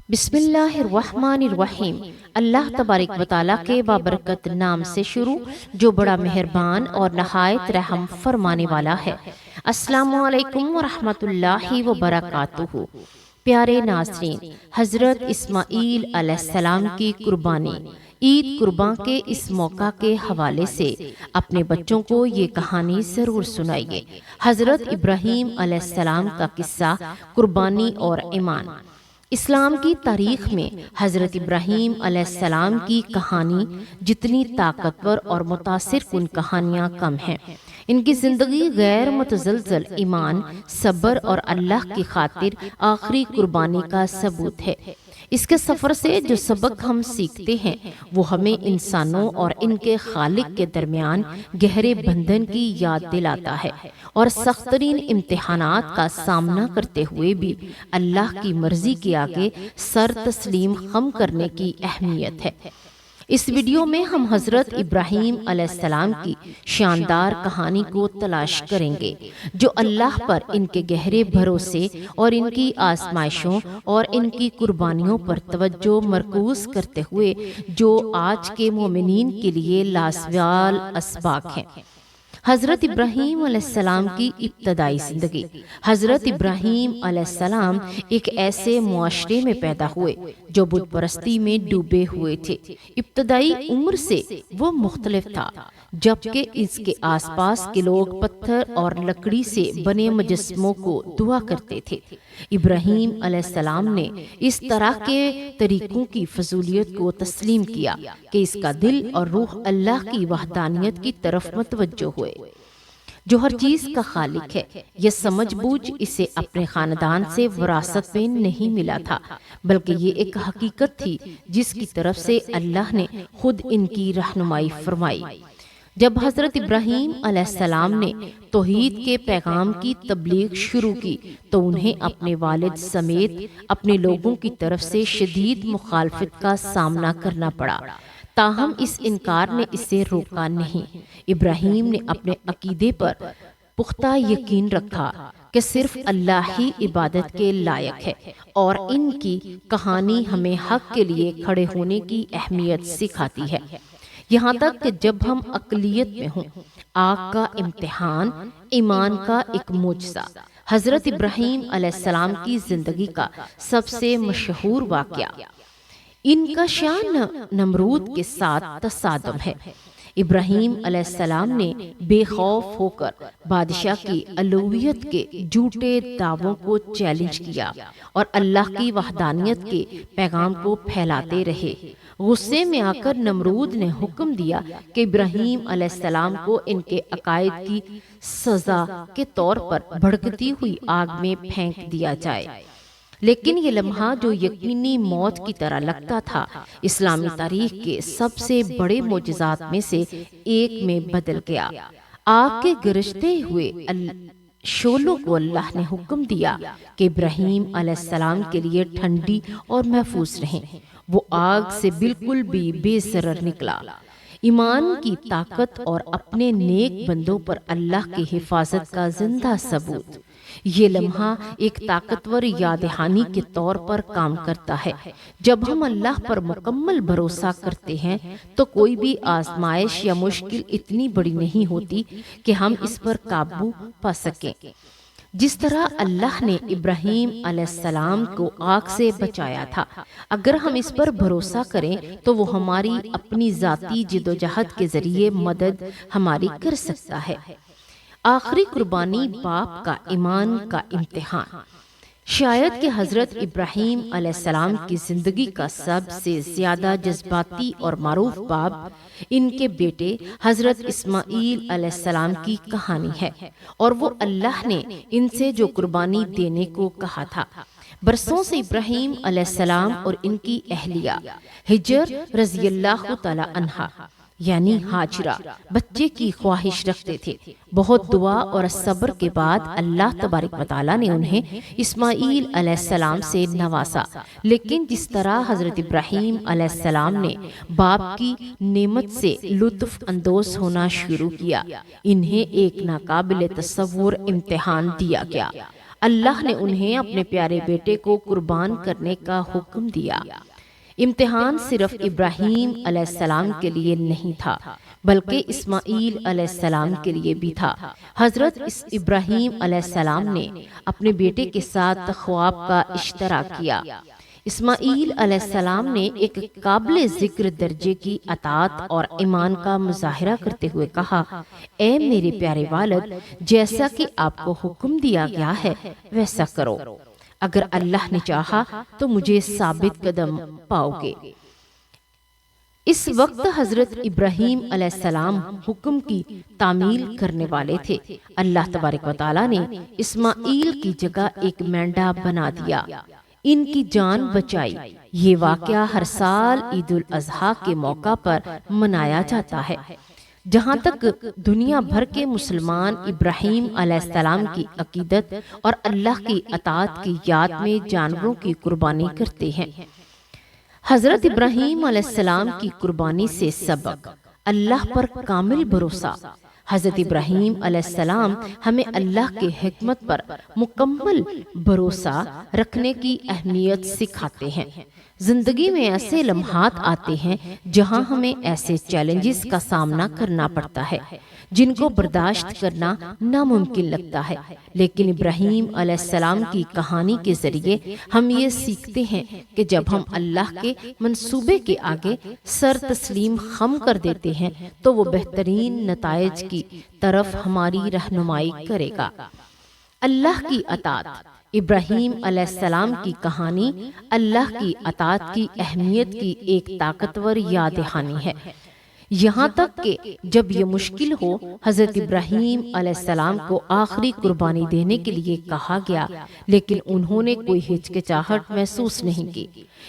بسم اللہ الرحمن الرحیم۔ اللہ تبارک و تعالیٰ کے بابرکت نام سے شروع جو بڑا مہربان اور نہایت رحم فرمانے والا ہے۔ السلام علیکم ورحمۃ اللہ وبرکاتہ۔ پیارے ناظرین، حضرت اسماعیل علیہ السلام کی قربانی عید قربان کے اس موقع کے حوالے سے اپنے بچوں کو یہ کہانی ضرور سنائیے۔ حضرت ابراہیم علیہ السلام کا قصہ قربانی اور ایمان۔ اسلام کی تاریخ میں حضرت ابراہیم علیہ السلام کی کہانی جتنی طاقتور اور متاثر کن کہانیاں کم ہیں۔ ان کی زندگی غیر متزلزل ایمان، صبر اور اللہ کی خاطر آخری قربانی کا ثبوت ہے۔ اس کے سفر سے جو سبق ہم سیکھتے ہیں وہ ہمیں انسانوں اور ان کے خالق کے درمیان گہرے بندھن کی یاد دلاتا ہے اور سخت ترین امتحانات کا سامنا کرتے ہوئے بھی اللہ کی مرضی کے آگے سر تسلیم خم کرنے کی اہمیت ہے۔ اس ویڈیو میں ہم حضرت ابراہیم علیہ السلام کی شاندار کہانی کو تلاش کریں گے جو اللہ پر ان کے گہرے بھروسے اور ان کی آزمائشوں اور ان کی قربانیوں پر توجہ مرکوز کرتے ہوئے جو آج کے مومنین کے لیے لازوال اسباق ہیں۔ حضرت ابراہیم علیہ السلام کی ابتدائی زندگی۔ حضرت ابراہیم علیہ السلام ایک ایسے معاشرے میں پیدا ہوئے جو بت پرستی میں ڈوبے ہوئے تھے۔ ابتدائی عمر سے وہ مختلف تھا، جبکہ اس کے آس پاس کے لوگ پتھر اور لکڑی سے بنے مجسموں کو دعا کرتے تھے۔ ابراہیم علیہ السلام نے اس طرح کے طریقوں کی فضولیت کو تسلیم کیا کہ اس کا دل اور روح اللہ کی وحدانیت کی طرف متوجہ ہوئے جو ہر چیز کا خالق ہے۔ یہ سمجھ بوجھ اسے اپنے خاندان سے وراثت میں نہیں ملا تھا، بلکہ یہ ایک حقیقت تھی جس کی طرف سے اللہ نے خود ان کی رہنمائی فرمائی۔ جب حضرت ابراہیم علیہ السلام نے توحید کے پیغام کی تبلیغ شروع کی تو انہیں اپنے والد سمیت اپنے لوگوں کی طرف سے شدید مخالفت کا سامنا کرنا پڑا، تاہم اس انکار نے اسے روکا نہیں۔ ابراہیم نے اپنے عقیدے پر پختہ یقین رکھا کہ صرف اللہ ہی عبادت کے لائق ہے، اور ان کی کہانی ہمیں حق کے لیے کھڑے ہونے کی اہمیت سکھاتی ہے، یہاں تک کہ جب ہم اقلیت میں ہوں۔ آگ کا امتحان، ایمان کا ایک معجزہ۔ حضرت ابراہیم علیہ السلام کی زندگی کا سب سے مشہور واقعہ ان کا شان نمرود کے ساتھ تصادم ہے۔ ابراہیم علیہ السلام نے بے خوف ہو کر بادشاہ کی الوہیت کے جھوٹے دعووں کو چیلنج کیا اور اللہ کی وحدانیت کے پیغام کو پھیلاتے رہے۔ غصے میں آ کر نمرود نے حکم دیا کہ ابراہیم علیہ السلام کو ان کے عقائد کی سزا کے طور پر بھڑکتی ہوئی آگ میں پھینک دیا جائے، لیکن یہ لمحہ جو یقینی موت کی طرح لگتا تھا اسلامی تاریخ کے سب سے بڑے معجزات میں سے ایک میں بدل گیا۔ آگ کے گرجتے ہوئے شعلوں کو اللہ نے حکم دیا کہ ابراہیم علیہ السلام کے لیے ٹھنڈی اور محفوظ رہیں۔ وہ آگ سے بالکل بھی بے ضرر نکلا۔ ایمان کی طاقت اور اپنے نیک بندوں پر اللہ کی حفاظت کا زندہ ثبوت۔ یہ لمحہ ایک طاقتور یاد دہانی کے طور پر کام کرتا ہے۔ جب ہم اللہ پر مکمل بھروسہ کرتے ہیں تو کوئی بھی آزمائش یا مشکل اتنی بڑی نہیں ہوتی کہ ہم اس پر قابو پا سکیں۔ جس طرح اللہ نے ابراہیم علیہ السلام کو آگ سے بچایا تھا، اگر ہم اس پر بھروسہ کریں تو وہ ہماری اپنی ذاتی جدوجہد کے ذریعے مدد ہماری کر سکتا ہے۔ آخری قربانی، باپ کا ایمان کا امتحان۔ شاید کہ حضرت ابراہیم علیہ السلام کی زندگی کا سب سے زیادہ جذباتی اور معروف باب ان کے بیٹے حضرت اسماعیل علیہ السلام کی کہانی ہے، اور وہ اللہ نے ان سے جو قربانی دینے کو کہا تھا۔ برسوں سے ابراہیم علیہ السلام اور ان کی اہلیہ ہجر رضی اللہ تعالی عنہا یعنی ہاجرہ بچے کی خواہش رکھتے تھے۔ بہت دعا اور صبر کے بعد اللہ تبارک و تعالیٰ نے انہیں اسماعیل علیہ السلام سے نوازا، لیکن جس طرح حضرت ابراہیم علیہ السلام نے باپ کی نعمت سے لطف اندوز ہونا شروع کیا، انہیں ایک ناقابل تصور امتحان دیا گیا۔ اللہ نے انہیں اپنے پیارے بیٹے کو قربان کرنے کا حکم دیا۔ امتحان صرف ابراہیم علیہ السلام کے لیے نہیں تھا بلکہ اسماعیل علیہ السلام کے لیے بھی تھا۔ حضرت ابراہیم علیہ السلام نے اپنے بیٹے کے ساتھ خواب کا اشتراک کیا۔ اسماعیل علیہ السلام نے ایک قابل ذکر درجے کی اطاعت اور ایمان کا مظاہرہ کرتے ہوئے کہا، اے میرے پیارے والد، جیسا کہ آپ کو حکم دیا گیا ہے ویسا کرو، اگر اللہ نے چاہا تو مجھے ثابت قدم پاؤ گے۔ اس وقت حضرت ابراہیم علیہ السلام حکم کی تعمیل کرنے والے تھے۔ اللہ تبارک و تعالیٰ نے اسماعیل کی جگہ ایک مینڈا بنا دیا، ان کی جان بچائی۔ یہ واقعہ ہر سال عید الاضحیٰ کے موقع پر منایا جاتا ہے۔ جہاں تک دنیا بھر کے مسلمان ابراہیم علیہ السلام کی عقیدت اور اللہ کی اطاعت کی یاد میں جانوروں کی قربانی کرتے ہیں۔ حضرت ابراہیم علیہ السلام کی قربانی سے سبق، اللہ پر کامل بھروسہ۔ حضرت ابراہیم علیہ السلام ہمیں اللہ کے حکمت پر مکمل بھروسہ رکھنے کی اہمیت سکھاتے ہیں۔ زندگی میں ایسے لمحات آتے ہیں جہاں ہمیں ایسے چیلنجز کا سامنا کرنا پڑتا ہے جن کو برداشت کرنا ناممکن لگتا ہے، لیکن ابراہیم علیہ السلام کی کہانی کے ذریعے ہم یہ سیکھتے ہیں کہ جب ہم اللہ کے منصوبے کے آگے سر تسلیم خم کر دیتے ہیں تو وہ بہترین نتائج کی طرف ہماری رہنمائی کرے گا۔ اللہ کی اطاعت، ابراہیم علیہ السلام کی کہانی اللہ کی اطاعت کی اہمیت کی ایک طاقتور یاد دہانی ہے۔ یہاں تک کہ جب یہ مشکل ہو، حضرت ابراہیم علیہ السلام کو آخری قربانی دینے کے لیے کہا گیا، لیکن انہوں نے کوئی ہچکچاہٹ محسوس نہیں کی۔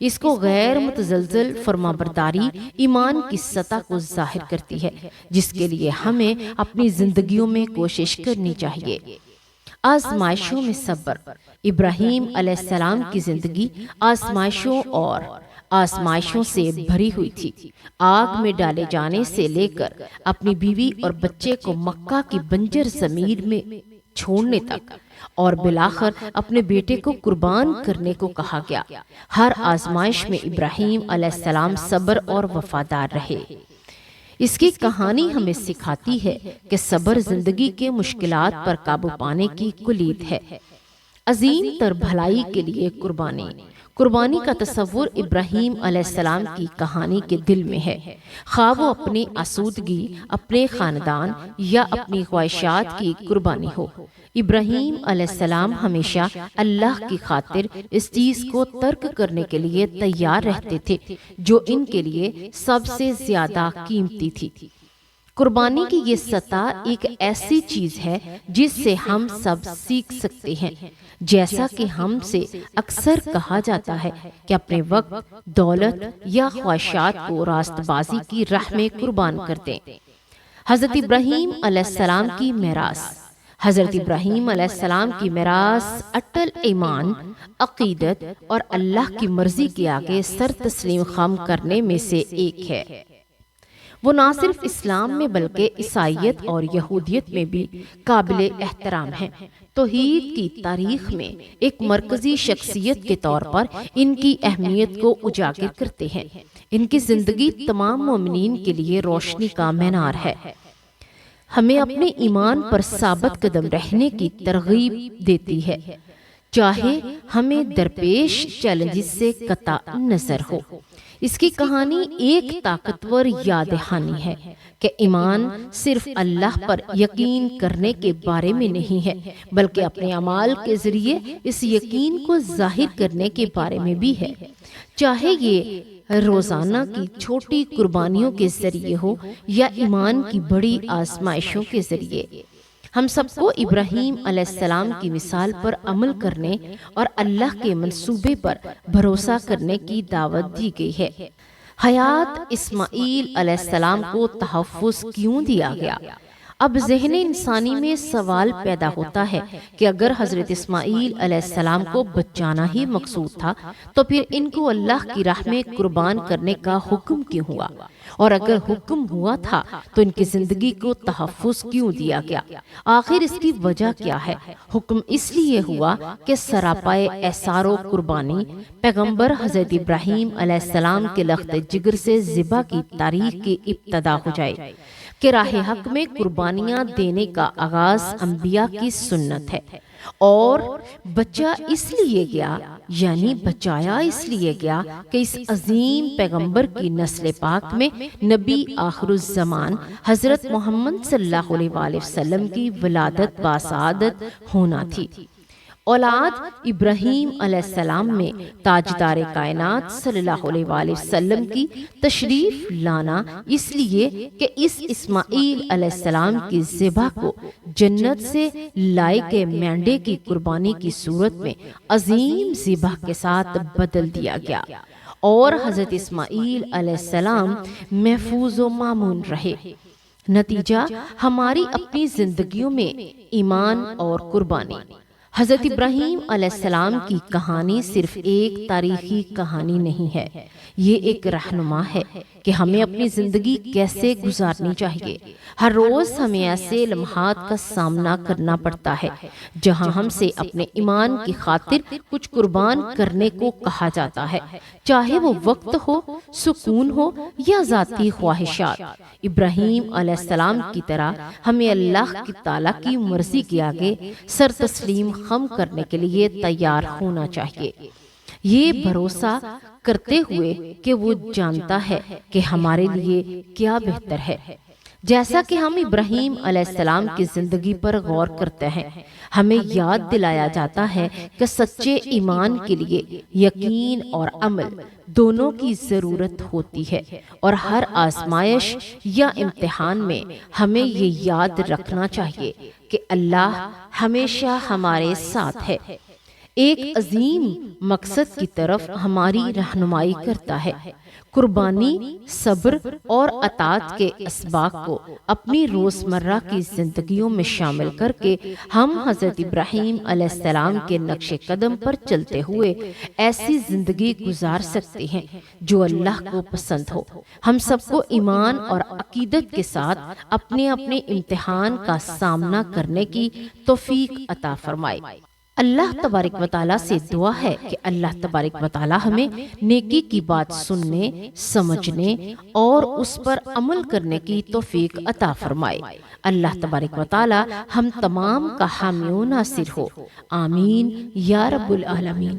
اس کو غیر متزلزل فرمانبرداری ایمان کی سطح کو ظاہر کرتی ہے، جس کے لیے ہمیں اپنی زندگیوں میں کوشش کرنی چاہیے۔ آزمائشوں میں صبر، ابراہیم علیہ السلام کی زندگی آزمائشوں سے بھری ہوئی تھی۔ آگ میں ڈالے جانے سے لے کر اپنی بیوی اور بچے کو مکہ کی بنجر زمین میں چھوڑنے تک، اور بالآخر اپنے بیٹے کو قربان کرنے کو کہا گیا، ہر آزمائش میں ابراہیم علیہ السلام صبر اور وفادار رہے۔ اس کی کہانی ہمیں سکھاتی ہے کہ صبر زندگی کے مشکلات پر قابو پانے کی کلید ہے۔ عظیم تر بھلائی کے لیے قربانی کا تصور ابراہیم علیہ السلام کی کہانی کے دل میں ہے، خواہ وہ اپنی آسودگی، اپنے خاندان یا اپنی خواہشات کی قربانی ہو۔ ابراہیم علیہ السلام ہمیشہ اللہ کی خاطر اس چیز کو ترک کرنے کے لیے تیار رہتے تھے جو ان کے لیے سب سے زیادہ قیمتی تھی۔ قربانی کی یہ سطح ایک ایسی چیز ہے جس سے ہم سب سیکھ سکتے ہیں۔ جیسا کہ ہم سے اکثر کہا جاتا ہے کہ اپنے وقت، دولت یا خواہشات کو راست بازی کی راہ میں قربان کر دیں۔ حضرت ابراہیم علیہ السلام کی میراث، حضرت ابراہیم علیہ السلام کی میراث اٹل ایمان، عقیدت اور اللہ کی مرضی کے آگے سر تسلیم خم کرنے میں سے ایک ہے۔ وہ نہ صرف اسلام میں بلکہ عیسائیت اور یہودیت میں بھی قابل احترام ہیں۔ توحید کی تاریخ میں ایک مرکزی شخصیت کے طور پر ان کی اہمیت کو اجاگر کرتے ہیں۔ ان کی زندگی تمام مومنین کے لیے روشنی کا مینار ہے، ہمیں اپنے ایمان پر ثابت قدم رہنے کی ترغیب دیتی ہے، چاہے ہمیں درپیش چیلنجز سے قطع نظر ہو۔ اس کی کہانی ایک طاقتور یاد دہانی ہے کہ ایمان صرف اللہ پر یقین کرنے کے بارے میں نہیں ہے، بلکہ اپنے اعمال کے ذریعے اس یقین کو ظاہر کرنے کے بارے میں بھی ہے، چاہے یہ روزانہ کی چھوٹی قربانیوں کے ذریعے ہو یا ایمان کی بڑی آزمائشوں کے ذریعے۔ ہم سب کو ابراہیم علیہ السلام کی مثال پر عمل کرنے اور اللہ کے منصوبے پر بھروسہ کرنے کی دعوت دی گئی ہے۔ حیات اسماعیل علیہ السلام کو تحفظ کیوں دیا گیا؟ اب ذہن انسانی میں سوال پیدا ہوتا ہے کہ اگر حضرت اسماعیل علیہ السلام کو بچانا ہی مقصود تھا تو پھر ان کو اللہ کی راہ میں قربان کرنے کا حکم کیوں ہوا؟ اور اگر حکم ہوا تھا تو ان کی زندگی کو تحفظ کیوں دیا گیا؟ آخر اس کی وجہ کیا ہے؟ حکم اس لیے ہوا کہ سراپائے احسار و قربانی پیغمبر حضرت ابراہیم علیہ السلام کے لخت جگر سے ذبح کی تاریخ کی ابتدا ہو جائے کہ راہ حق میں قربانیاں دینے کا آغاز انبیاء کی سنت ہے، اور بچا اس لیے گیا، یعنی بچایا اس لیے گیا کہ اس عظیم پیغمبر کی نسل پاک میں نبی آخر الزمان حضرت محمد صلی اللہ علیہ وآلہ وسلم کی ولادت باسعادت ہونا تھی۔ اولاد ابراہیم علیہ السلام میں تاجدار کائنات صلی اللہ علیہ وآلہ وسلم کی تشریف لانا اس لیے کہ اس اسماعیل علیہ السلام کی ذبح کو جنت سے لائے گئے مینڈے کی قربانی کی صورت میں عظیم ذبح کے ساتھ بدل دیا گیا، اور حضرت اسماعیل علیہ السلام محفوظ و مامون رہے۔ نتیجہ ہماری اپنی زندگیوں میں ایمان اور قربانی۔ حضرت ابراہیم علیہ السلام کی کہانی صرف ایک تاریخی کہانی نہیں ہے، یہ ایک رہنما ہے کہ ہمیں اپنی زندگی کیسے گزارنی چاہیے۔ ہر روز ہمیں ایسے لمحات کا سامنا کرنا پڑتا ہے جہاں ہم سے اپنے ایمان کی خاطر کچھ قربان کرنے کو کہا جاتا ہے، چاہے وہ وقت ہو، سکون ہو یا ذاتی خواہشات۔ ابراہیم علیہ السلام کی طرح ہمیں اللہ تعالیٰ کی مرضی کے آگے سر تسلیم خم کرنے کے لیے تیار ہونا چاہیے، یہ بھروسہ کرتے ہوئے کہ وہ جانتا ہے کہ ہمارے لیے کیا بہتر ہے۔ جیسا کہ ہم ابراہیم علیہ السلام کی زندگی پر غور کرتے ہیں، ہمیں یاد دلایا جاتا ہے کہ سچے ایمان کے لیے یقین اور عمل دونوں کی ضرورت ہوتی ہے، اور ہر آزمائش یا امتحان میں ہمیں یہ یاد رکھنا چاہیے کہ اللہ ہمیشہ ہمارے ساتھ ہے، ایک عظیم مقصد کی طرف ہماری رہنمائی کرتا ہے۔ قربانی، صبر اور اطاعت کے اسباق کو اپنی روزمرہ کی زندگیوں میں شامل کر کے ہم حضرت ابراہیم علیہ السلام کے نقش قدم پر چلتے ہوئے ایسی زندگی گزار سکتے ہیں جو اللہ کو پسند ہو۔ ہم سب کو ایمان اور عقیدت کے ساتھ اپنے اپنے امتحان کا سامنا کرنے کی توفیق عطا فرمائے۔ اللہ تبارک و تعالیٰ سے دعا ہے کہ اللہ تبارک و تعالیٰ ہمیں نیکی کی بات سننے، سمجھنے اور اس پر عمل کرنے کی توفیق عطا فرمائے۔ اللہ تبارک و تعالیٰ ہم تمام کا حامی و ناصر ہو، آمین یا رب العالمین۔